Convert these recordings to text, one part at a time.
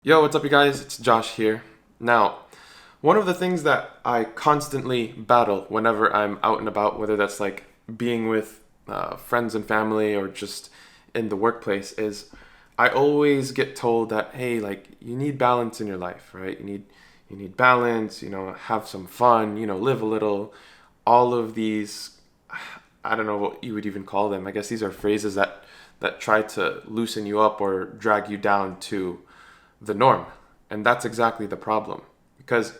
Yo, what's up, you guys? It's Josh here. Now, one of the things that I constantly battle whenever I'm out and about, whether that's like being with friends and family or just in the workplace, is I always get told that, hey, like you need balance in your life, right? You need balance. Have some fun. Live a little. All of these, I don't know what you would even call them. I guess these are phrases that try to loosen you up or drag you down to the norm. And that's exactly the problem. Because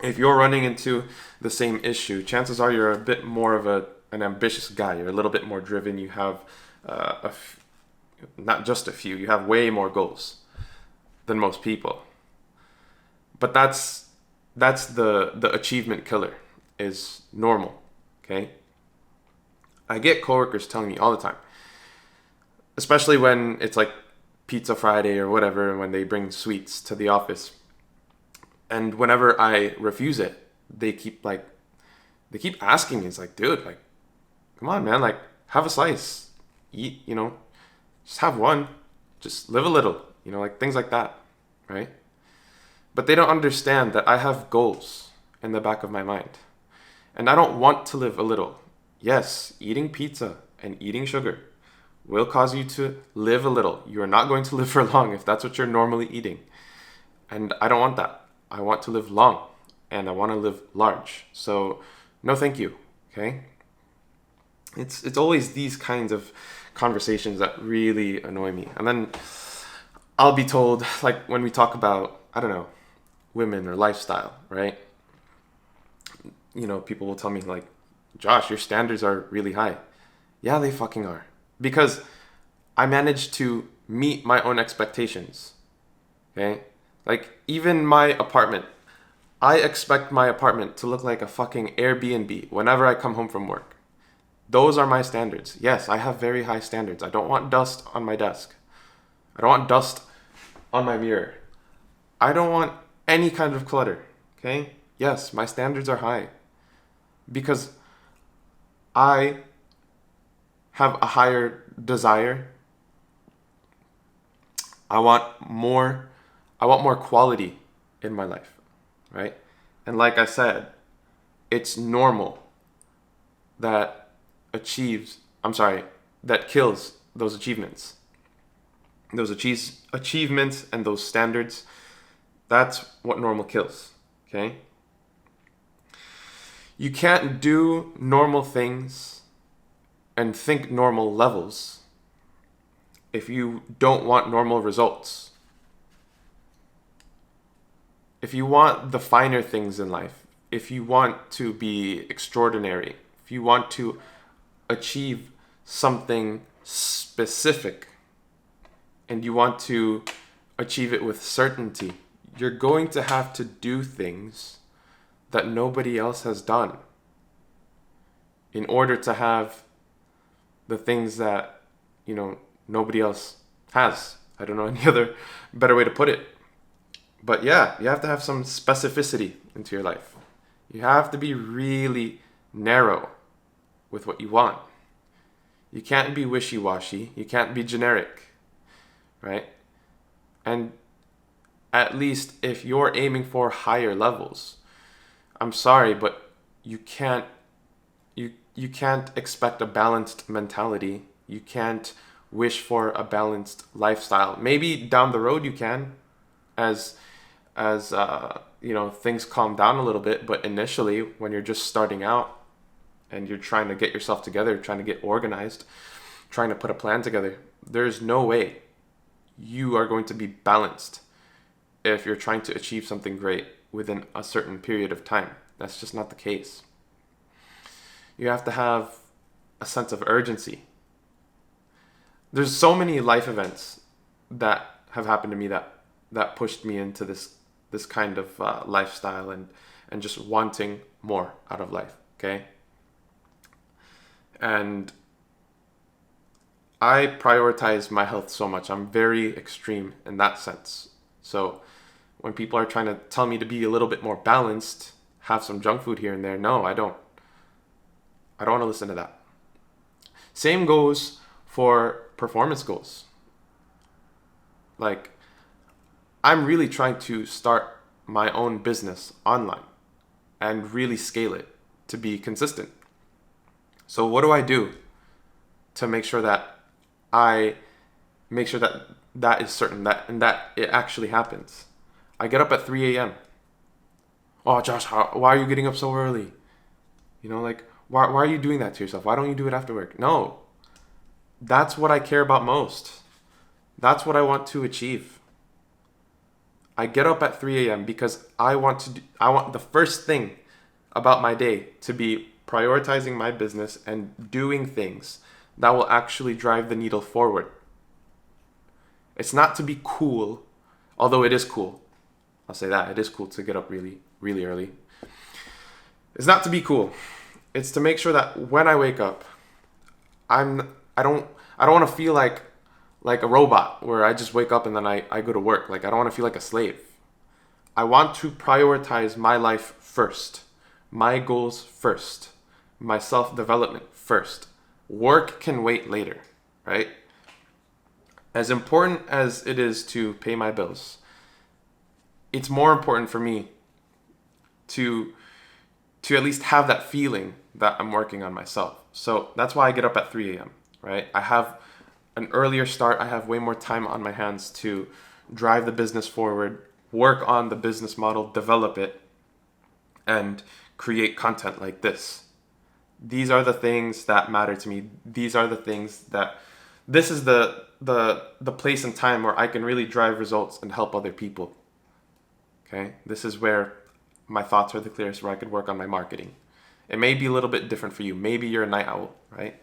if you're running into the same issue, chances are you're a bit more of an ambitious guy. You're a little bit more driven. You have not just a few, you have way more goals than most people. But that's the achievement killer is normal. Okay? I get coworkers telling me all the time, especially when it's like Pizza Friday or whatever, when they bring sweets to the office. And whenever I refuse it, they keep asking me. It's like, dude, like, come on, man, like, have a slice, eat, just have one, just live a little, like things like that, right? But they don't understand that I have goals in the back of my mind, and I don't want to live a little. Yes, eating pizza and eating sugar will cause you to live a little. You are not going to live for long if that's what you're normally eating. And I don't want that. I want to live long and I want to live large. So, no thank you. Okay? It's always these kinds of conversations that really annoy me. And then I'll be told, like when we talk about, I don't know, women or lifestyle, right? People will tell me like, Josh, your standards are really high. Yeah, they fucking are. Because I managed to meet my own expectations. Okay? Like, even my apartment. I expect my apartment to look like a fucking Airbnb whenever I come home from work. Those are my standards. Yes, I have very high standards. I don't want dust on my desk. I don't want dust on my mirror. I don't want any kind of clutter. Okay? Yes, my standards are high. Because I have a higher desire. I want more I want more quality in my life, right? And like I said, it's normal that achieves, I'm sorry, that kills those achievements. Those achievements and those standards, that's what normal kills, okay? You can't do normal things and think normal levels if you don't want normal results. If you want the finer things in life, if you want to be extraordinary, if you want to achieve something specific and you want to achieve it with certainty, you're going to have to do things that nobody else has done in order to have the things that, nobody else has. I don't know any other better way to put it. But yeah, you have to have some specificity into your life. You have to be really narrow with what you want. You can't be wishy-washy. You can't be generic, right? And at least if you're aiming for higher levels, I'm sorry, but you can't expect a balanced mentality. You can't wish for a balanced lifestyle. Maybe down the road you can, as things calm down a little bit. But initially, when you're just starting out and you're trying to get yourself together, trying to get organized, trying to put a plan together, there's no way you are going to be balanced if you're trying to achieve something great within a certain period of time. That's just not the case. You have to have a sense of urgency. There's so many life events that have happened to me that pushed me into this kind of lifestyle and just wanting more out of life. Okay, and I prioritize my health so much. I'm very extreme in that sense. So when people are trying to tell me to be a little bit more balanced, have some junk food here and there, no, I don't. I don't want to listen to that. Same goes for performance goals. Like, I'm really trying to start my own business online and really scale it to be consistent. So what do I do to make sure that I make sure that that is certain, that it actually happens? I get up at 3 a.m. Oh, Josh, why are you getting up so early? Like, why are you doing that to yourself? Why don't you do it after work? No, that's what I care about most. That's what I want to achieve. I get up at 3 a.m. because I want the first thing about my day to be prioritizing my business and doing things that will actually drive the needle forward. It's not to be cool, although it is cool. I'll say that. It is cool to get up really, really early. It's not to be cool. It's to make sure that when I wake up, I don't want to feel like a robot where I just wake up and then I go to work. Like, I don't want to feel like a slave. I want to prioritize my life first, my goals first, my self-development first. Work can wait later, right? As important as it is to pay my bills, it's more important for me to at least have that feeling that I'm working on myself. So that's why I get up at 3 a.m., right? I have an earlier start. I have way more time on my hands to drive the business forward, work on the business model, develop it, and create content like this. These are the things that matter to me. These are the things that this is the place and time where I can really drive results and help other people. Okay? This is where my thoughts are the clearest, where I could work on my marketing. It may be a little bit different for you. Maybe you're a night owl, right?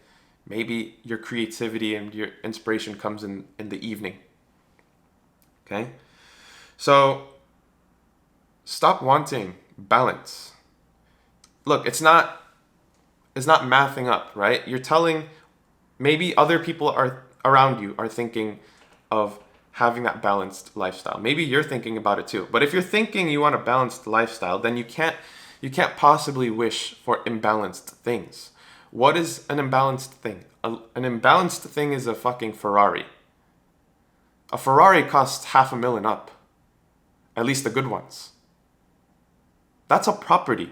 Maybe your creativity and your inspiration comes in the evening. Okay? So stop wanting balance. Look, it's not mathing up, right? You're telling, maybe other people are around you are thinking of having that balanced lifestyle. Maybe you're thinking about it too. But if you're thinking you want a balanced lifestyle, then you can't possibly wish for imbalanced things. What is an imbalanced thing? An imbalanced thing is a fucking Ferrari. A Ferrari costs $500,000 up. At least the good ones. That's a property.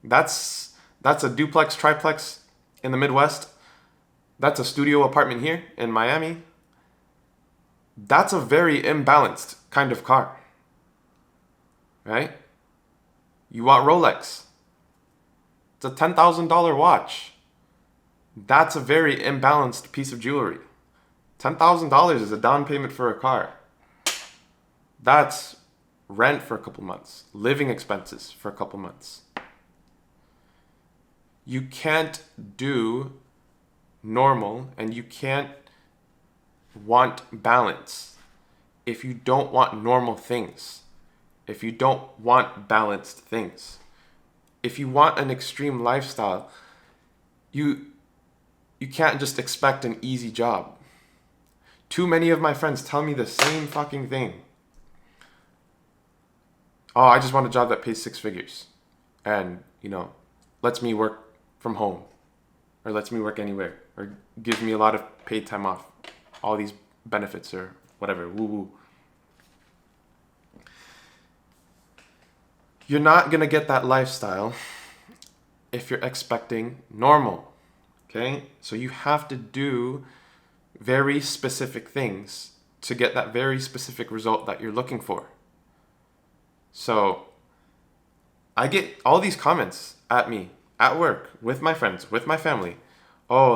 That's a duplex, triplex in the Midwest. That's a studio apartment here in Miami. That's a very imbalanced kind of car. Right? You want Rolex. It's a $10,000 watch. That's a very imbalanced piece of jewelry. $10,000 is a down payment for a car. That's rent for a couple months, living expenses for a couple months. You can't do normal and you can't want balance if you don't want normal things, if you don't want balanced things. If you want an extreme lifestyle, you can't just expect an easy job. Too many of my friends tell me the same fucking thing. Oh, I just want a job that pays 6 figures and, lets me work from home or lets me work anywhere or gives me a lot of paid time off, all these benefits or whatever, woo-woo. You're not going to get that lifestyle if you're expecting normal, okay? So you have to do very specific things to get that very specific result that you're looking for. So I get all these comments at me, at work, with my friends, with my family. Oh,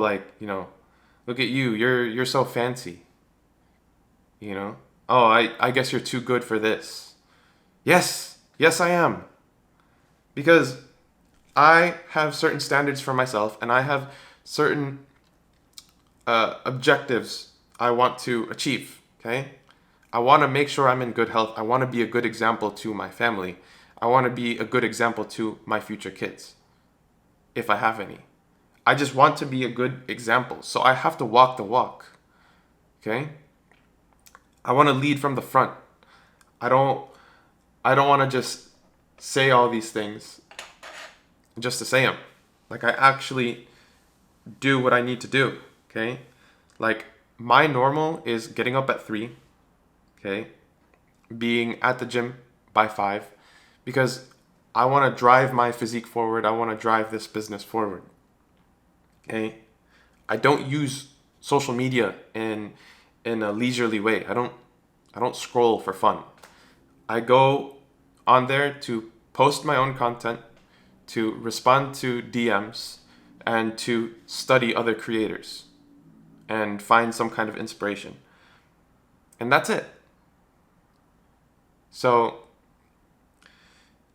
look at you, you're so fancy. Oh, I guess you're too good for this. Yes, I am. Because I have certain standards for myself and I have certain objectives I want to achieve, okay? I want to make sure I'm in good health. I want to be a good example to my family. I want to be a good example to my future kids, if I have any. I just want to be a good example. So I have to walk the walk, okay? I want to lead from the front. I don't want to just say all these things just to say them. Like, I actually do what I need to do, okay? Like, my normal is getting up at 3, okay? being at the gym by 5 because I want to drive my physique forward. I want to drive this business forward. Okay? I don't use social media in a leisurely way. I don't scroll for fun. I go on there to post my own content, to respond to DMs, and to study other creators and find some kind of inspiration. And that's it. So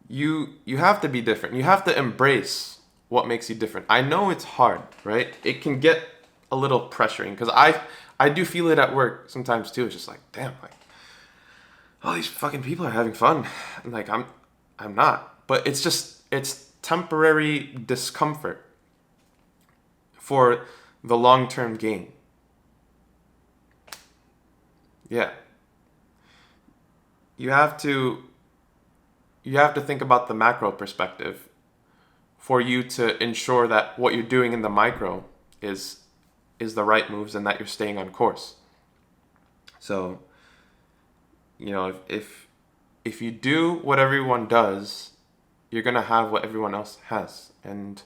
you have to be different. You have to embrace what makes you different. I know it's hard, right? It can get a little pressuring because I do feel it at work sometimes too. It's just like, damn, like all these fucking people are having fun. And like I'm not. But it's temporary discomfort for the long-term gain. Yeah. You have to think about the macro perspective for you to ensure that what you're doing in the micro is the right moves and that you're staying on course. So, you know, if you do what everyone does, you're gonna have what everyone else has. And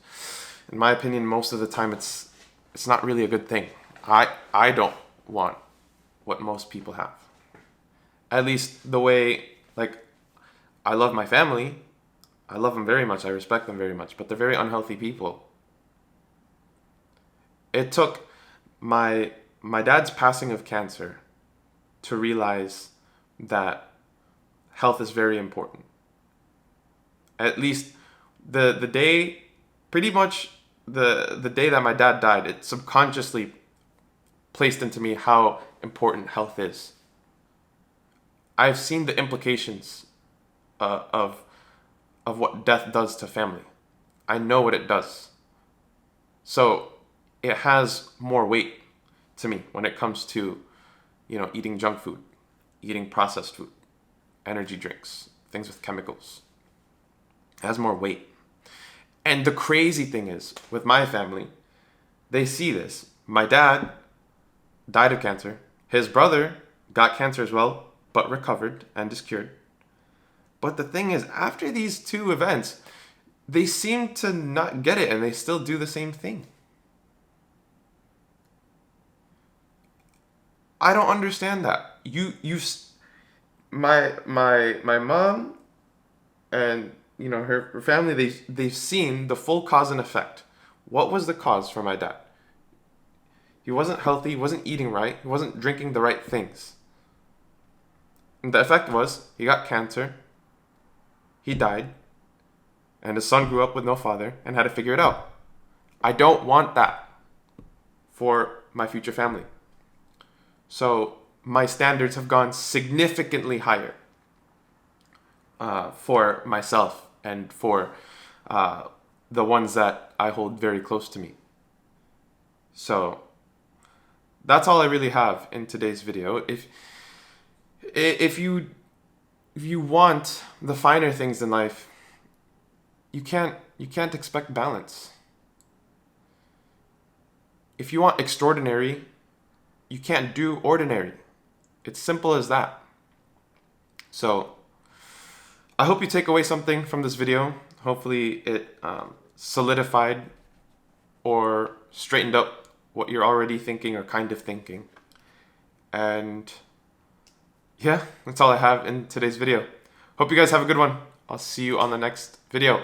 in my opinion, most of the time it's not really a good thing. I don't want what most people have. At least the way, like, I love my family. I love them very much. I respect them very much. But they're very unhealthy people. It took my dad's passing of cancer to realize that health is very important. At least the day, pretty much the day that my dad died, it subconsciously placed into me how important health is. I've seen the implications of what death does to family. I know what it does. So it has more weight to me when it comes to, you know, eating junk food, eating processed food, energy drinks, things with chemicals. It has more weight. And the crazy thing is, with my family, they see this. My dad died of cancer. His brother got cancer as well, but recovered and is cured. But the thing is, after these two events, they seem to not get it and they still do the same thing. I don't understand that. My mom and, you know, her family, they've seen the full cause and effect. What was the cause for my dad? He wasn't healthy, he wasn't eating right, he wasn't drinking the right things. And the effect was he got cancer, he died, and his son grew up with no father and had to figure it out. I don't want that for my future family. So my standards have gone significantly higher for myself and for the ones that I hold very close to me. So that's all I really have in today's video. If you want the finer things in life, you can't expect balance. If you want extraordinary, you can't do ordinary. It's simple as that. So I hope you take away something from this video. Hopefully it solidified or straightened up what you're already thinking or kind of thinking. And yeah, that's all I have in today's video. Hope you guys have a good one. I'll see you on the next video.